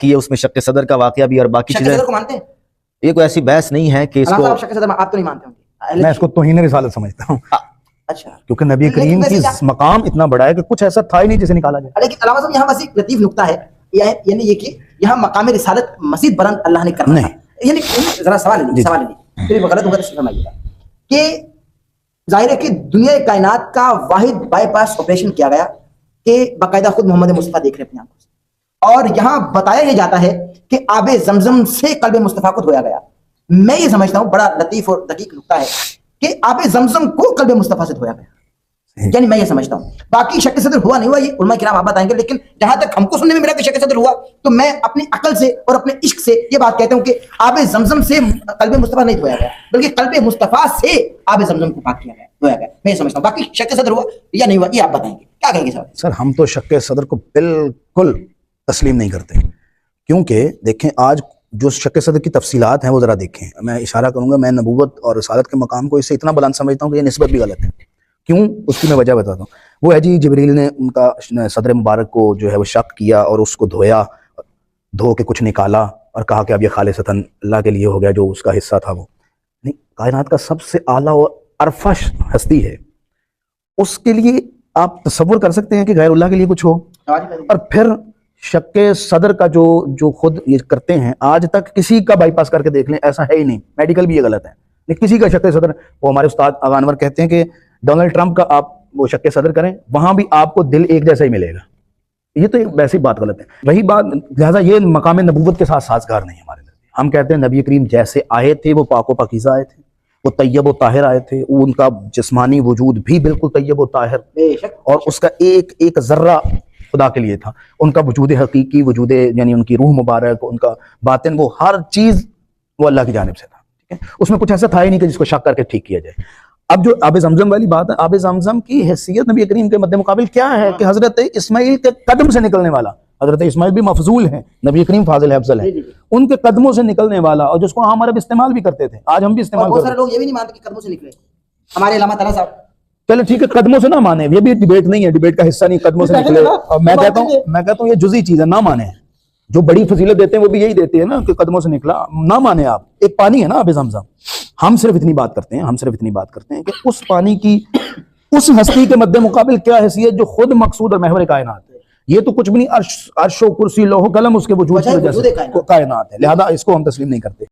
किए, उसमें शक्के सदर का वाकया भी और बाकी चीजें। को मानते हैं? ये कोई ऐसी बहस नहीं है कि इसको शक्के सदर आप तो नहीं मानते होंगे? मैं इसको तौहीन रिसालत समझता हूँ। अच्छा, क्योंकि नबी करीम की मकाम इतना बड़ा है कि कुछ ऐसा था ही नहीं जिसे निकाला जाए। लेकिन अलामा साहब यहाँ बस एक लतीफ नुक्ता है, यानी ये कि यहाँ मकाम रिसालत मजीद बुलंद अल्लाह ने करना है। यानी जरा सवाल लीजिए फिर गलत होगा तो फरमाइएगा कि जाहिर है कि दुनिया कायनात का वाहिद बाईपास ऑपरेशन किया गया कि बाकायदा खुद मोहम्मद मुस्तफ़ा देख रहे अपनी आंखों से, और यहाँ बताया यह जाता है कि आबे जमजम से कल्बे मुस्तफ़ा को धोया गया। मैं ये समझता हूँ बड़ा लतीफ और दकीक नुक्ता है कि आबे जमजम को कल्बे मुस्तफ़ा से धोया गया, यानी मैं ये समझता हूँ। बाकी शक सदर हुआ नहीं हुआ ये उलमा किराम आप बताएंगे, लेकिन जहां तक हमको सुनने में मिला कि शक सदर हुआ, तो मैं अपनी अकल से और अपने इश्क से ये बात कहता हूँ कि आबे जमजम से कल्बे मुस्तफ़ा नहीं धोया गया, बल्कि कल्बे मुस्तफ़ा से आबे जमजम को पाक किया गया, धोया गया। मैं ये समझता हूँ। बाकी शक सदर हुआ या नहीं हुआ ये आप बताएंगे, क्या कहेंगे सर? सर हम तो शक सदर को बिल्कुल तस्लीम नहीं करते, क्योंकि देखें आज जो शक सदर की तफसीलात हैं वो जरा देखें। मैं इशारा करूंगा, मैं नबूवत और रिसालत के मकाम को इससे इतना बुलंद समझता हूँ कि ये निस्बत भी गलत है। क्यों, उसकी मैं वजह बताता हूँ। वो है जी, जिब्रील ने उनका सदर मुबारक को जो है वो शक किया और उसको धोया, धो के कुछ निकाला और कहा कि अब ये खालिसतन अल्लाह के लिए हो गया, जो उसका हिस्सा था वो नहीं। कायनात का सबसे आला और अरफश हस्ती है, उसके लिए आप तसव्वुर कर सकते हैं कि गैरुल्लाह के लिए कुछ हो? और फिर शक्के सदर का जो खुद ये करते हैं, आज तक किसी का बाईपास करके देख लें, ऐसा है ही नहीं। मेडिकल भी ये गलत है, लेकिन किसी का शक्के सदर, वो हमारे उस्ताद अगानवर कहते हैं कि डोनाल्ड ट्रंप का आप वो शक्के सदर करें, वहां भी आपको दिल एक जैसा ही मिलेगा। ये तो वैसी बात गलत है। वही बात, लिहाजा ये मकाम नबूवत के साथ साजगार नहीं हमारे नजदीक। हम कहते हैं नबी करीम जैसे आए थे वो पाको पाकीज़ा आए थे, वो तैयब व ताहिर आए थे, उनका जिस्मानी वजूद भी बिल्कुल तैयब व ताहिर, और उसका एक एक जर्रा खुदा के लिए था। उनका वजूद हकीकी, वजूद यानी उनकी रूह मुबारक, उनका बातिन, वो हर चीज वो अल्लाह की जानिब से था। ठीक है, उसमें कुछ ऐसा था ही नहीं कि जिसको शक करके ठीक किया जाए। अब जो आबे जमजम वाली बात है, आबे जमजम की हैसियत नबी करीम के मद्दे मुकाबिल क्या है कि हजरत इस्माइल के कदम से निकलने वाला, हजरत इस्माइल भी मफजूल है, नबी करीम फाजिल है, अफजल है, उनके कदमों से निकलने वाला, और जिसको हम अरब इस्तेमाल भी करते थे, आज हम भी इस्तेमाल करते हैं। बहुत सारे लोग ये भी नहीं मानते कि कदमों से निकले हमारे अल्लामा ताला साहब। चलो ठीक है, कदमों से ना माने, ये भी डिबेट नहीं है, डिबेट का हिस्सा नहीं, कदमों से निकले। और मैं कहता हूँ ये जुज़ी चीज है, ना माने। जो बड़ी फजीलत देते हैं वो भी यही देते हैं ना कि कदमों से निकला, ना माने आप। एक पानी है ना आबे ज़मज़म, हम सिर्फ इतनी बात करते हैं कि उस पानी की उस हस्ती के मद्दे मुकाबिल क्या हैसियत जो खुद मकसूद और महवर कायनात है। ये तो कुछ भी नहीं, अर्श व कुर्सी लोहो कलम उसके वजूद की वजह से कायनात है, लिहाजा इसको हम तस्लीम नहीं करते।